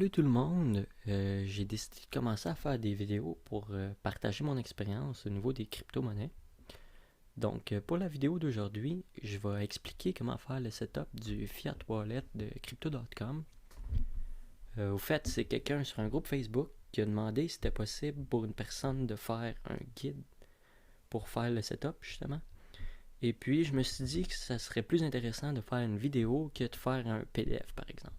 Salut tout le monde, j'ai décidé de commencer à faire des vidéos pour partager mon expérience au niveau des crypto-monnaies. Donc pour la vidéo d'aujourd'hui, je vais expliquer comment faire le setup du Fiat Wallet de Crypto.com. Au fait, c'est quelqu'un sur un groupe Facebook qui a demandé si c'était possible pour une personne de faire un guide pour faire le setup justement. Et puis je me suis dit que ça serait plus intéressant de faire une vidéo que de faire un PDF par exemple.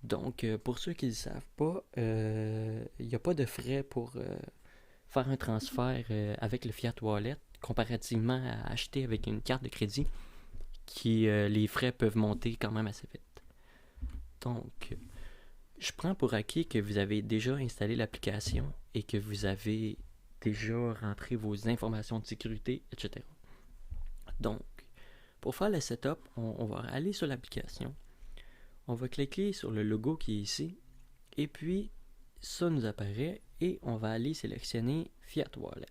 Donc, pour ceux qui ne le savent pas, il n'y a pas de frais pour faire un transfert avec le Fiat Wallet, comparativement à acheter avec une carte de crédit, qui les frais peuvent monter quand même assez vite. Donc, je prends pour acquis que vous avez déjà installé l'application et que vous avez déjà rentré vos informations de sécurité, etc. Donc, pour faire le setup, on va aller sur l'application. On va cliquer sur le logo qui est ici et puis ça nous apparaît et on va aller sélectionner Fiat Wallet.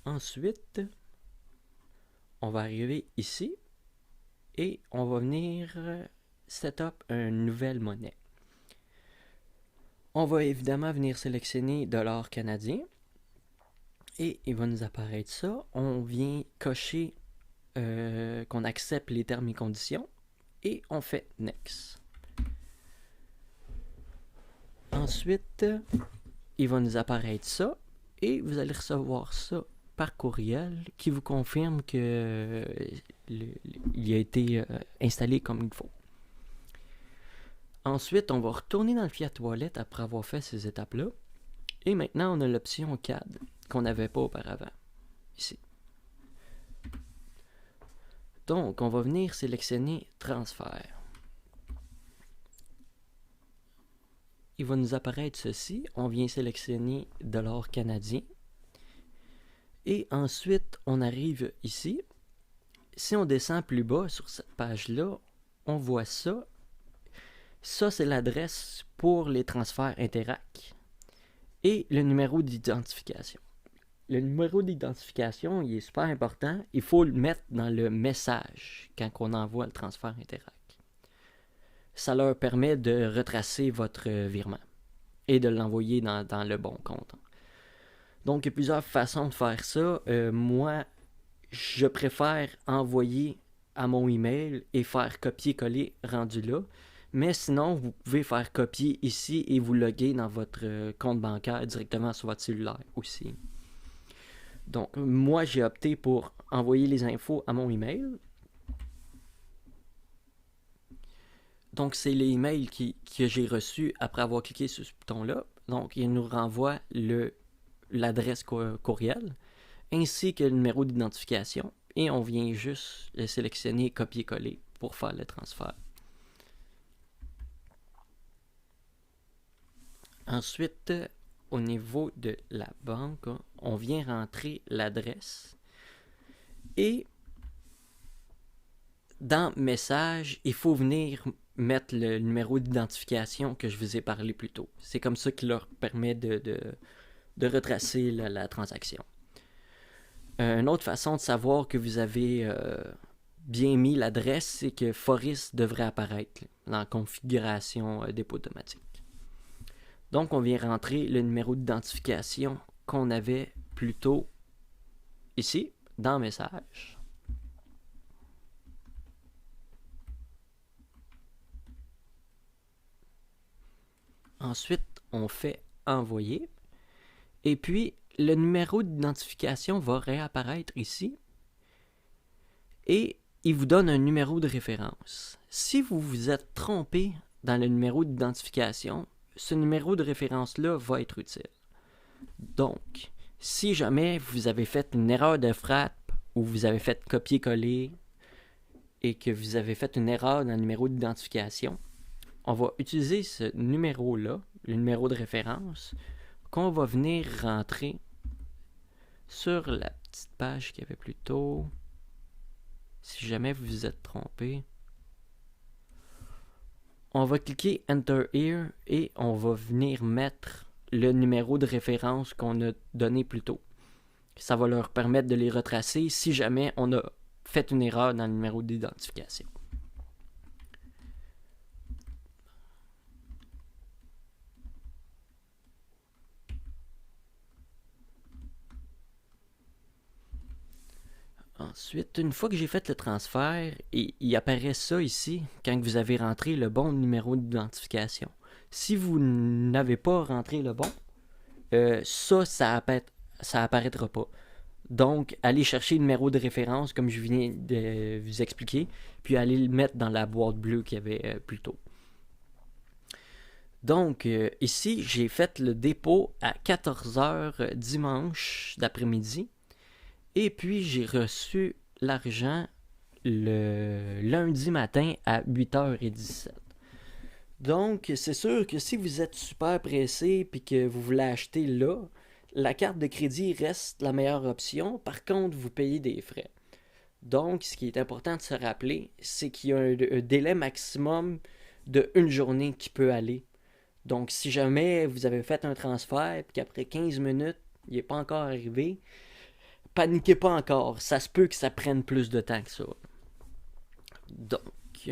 Ensuite, on va arriver ici et on va venir setup une nouvelle monnaie. On va évidemment venir sélectionner dollar canadien et il va nous apparaître ça. On vient cocher qu'on accepte les termes et conditions. Et on fait Next. Ensuite, il va nous apparaître ça et vous allez recevoir ça par courriel qui vous confirme que il a été installé comme il faut. Ensuite, on va retourner dans le Fiat Wallet après avoir fait ces étapes-là. Et maintenant, on a l'option CAD qu'on n'avait pas auparavant. Ici. Donc, on va venir sélectionner Transfert. Il va nous apparaître ceci. On vient sélectionner dollar canadien. Et ensuite, on arrive ici. Si on descend plus bas sur cette page-là, on voit ça. Ça, c'est l'adresse pour les transferts Interac. Et le numéro d'identification. Le numéro d'identification, il est super important. Il faut le mettre dans le message quand on envoie le transfert Interac. Ça leur permet de retracer votre virement et de l'envoyer dans le bon compte. Donc, il y a plusieurs façons de faire ça. Moi, je préfère envoyer à mon email et faire copier-coller rendu là. Mais sinon, vous pouvez faire copier ici et vous loguer dans votre compte bancaire directement sur votre cellulaire aussi. Donc, moi, j'ai opté pour envoyer les infos à mon email. Donc, c'est les emails que j'ai reçus après avoir cliqué sur ce bouton-là. Donc, il nous renvoie l'adresse courriel ainsi que le numéro d'identification. Et on vient juste le sélectionner copier-coller pour faire le transfert. Ensuite, au niveau de la banque, on vient rentrer l'adresse et dans message, il faut venir mettre le numéro d'identification que je vous ai parlé plus tôt. C'est comme ça qui leur permet de retracer la transaction. Une autre façon de savoir que vous avez bien mis l'adresse, c'est que Foris devrait apparaître dans la configuration dépôt automatique. Donc, on vient rentrer le numéro d'identification qu'on avait plus tôt ici, dans Message. Ensuite, on fait Envoyer. Et puis, le numéro d'identification va réapparaître ici. Et il vous donne un numéro de référence. Si vous vous êtes trompé dans le numéro d'identification, ce numéro de référence-là va être utile. Donc, si jamais vous avez fait une erreur de frappe ou vous avez fait copier-coller et que vous avez fait une erreur dans le numéro d'identification, on va utiliser ce numéro-là, le numéro de référence, qu'on va venir rentrer sur la petite page qu'il y avait plus tôt. Si jamais vous vous êtes trompé, on va cliquer Enter Here et on va venir mettre le numéro de référence qu'on a donné plus tôt. Ça va leur permettre de les retracer si jamais on a fait une erreur dans le numéro d'identification. Ensuite, une fois que j'ai fait le transfert, il apparaît ça ici quand vous avez rentré le bon numéro d'identification. Si vous n'avez pas rentré le bon, ça apparaîtra pas. Donc, allez chercher le numéro de référence, comme je viens de vous expliquer, puis allez le mettre dans la boîte bleue qu'il y avait plus tôt. Donc, ici, j'ai fait le dépôt à 14h dimanche d'après-midi, et puis j'ai reçu l'argent le lundi matin à 8h17. Donc, c'est sûr que si vous êtes super pressé et que vous voulez acheter là, la carte de crédit reste la meilleure option. Par contre, vous payez des frais. Donc, ce qui est important de se rappeler, c'est qu'il y a un délai maximum de une journée qui peut aller. Donc, si jamais vous avez fait un transfert et qu'après 15 minutes, il n'est pas encore arrivé, paniquez pas encore. Ça se peut que ça prenne plus de temps que ça. Donc,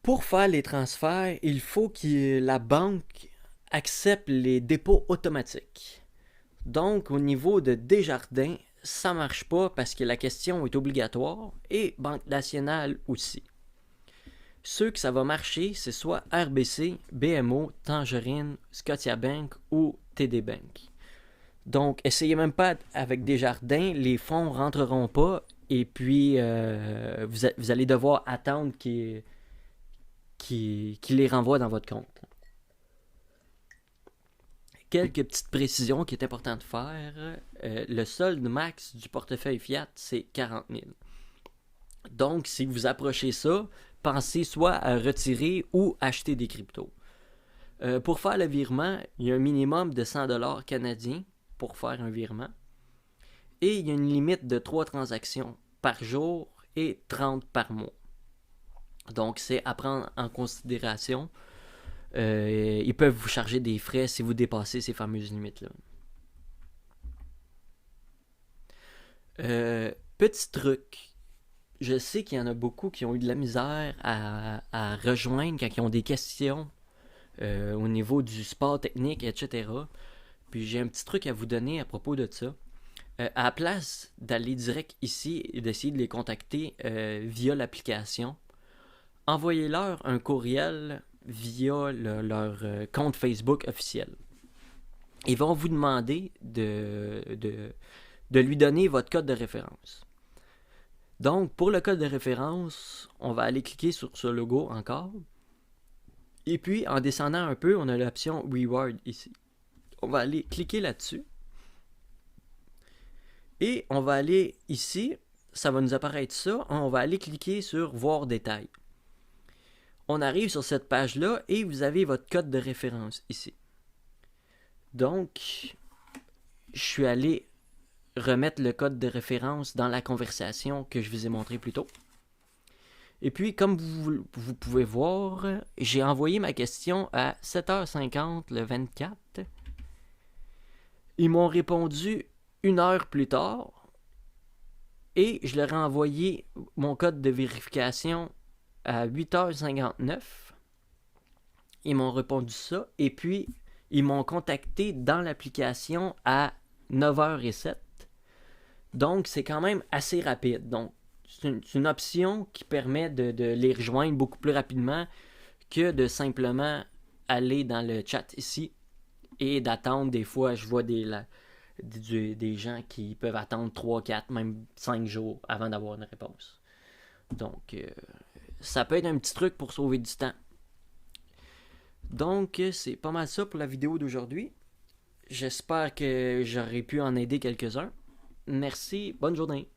pour faire les transferts, il faut que la banque accepte les dépôts automatiques. Donc, au niveau de Desjardins, ça marche pas parce que la question est obligatoire et Banque nationale aussi. Ceux que ça va marcher, c'est soit RBC, BMO, Tangerine, Scotiabank ou TD Bank. Donc, essayez même pas avec Desjardins, les fonds rentreront pas et puis vous allez devoir attendre qu'ils les renvoient dans votre compte. Quelques petites précisions qui est important de faire. Le solde max du portefeuille Fiat, c'est 40 000. Donc, si vous approchez ça, pensez soit à retirer ou acheter des cryptos. Pour faire le virement, il y a un minimum de 100$ canadiens pour faire un virement. Et il y a une limite de 3 transactions par jour et 30 par mois. Donc, c'est à prendre en considération. Ils peuvent vous charger des frais si vous dépassez ces fameuses limites-là. Petit truc. Je sais qu'il y en a beaucoup qui ont eu de la misère à rejoindre quand ils ont des questions au niveau du sport technique, etc. Puis j'ai un petit truc à vous donner à propos de ça. À la place d'aller direct ici et d'essayer de les contacter via l'application, envoyez-leur un courriel via leur compte Facebook officiel. Ils vont vous demander de lui donner votre code de référence. Donc, pour le code de référence, on va aller cliquer sur ce logo encore. Et puis, en descendant un peu, on a l'option Reward ici. On va aller cliquer là-dessus. Et on va aller ici, ça va nous apparaître ça. On va aller cliquer sur Voir détails. On arrive sur cette page-là et vous avez votre code de référence ici. Donc, je suis allé remettre le code de référence dans la conversation que je vous ai montré plus tôt. Et puis, comme vous pouvez voir, j'ai envoyé ma question à 7h50 le 24. Ils m'ont répondu 1 heure plus tard. Et je leur ai envoyé mon code de vérification à 8h59. Ils m'ont répondu ça. Et puis, ils m'ont contacté dans l'application à 9h07. Donc, c'est quand même assez rapide. Donc, c'est une option qui permet de les rejoindre beaucoup plus rapidement que de simplement aller dans le chat ici et d'attendre. Des fois, je vois des gens qui peuvent attendre 3, 4, même 5 jours avant d'avoir une réponse. Donc, ça peut être un petit truc pour sauver du temps. Donc, c'est pas mal ça pour la vidéo d'aujourd'hui. J'espère que j'aurai pu en aider quelques-uns. Merci, bonne journée.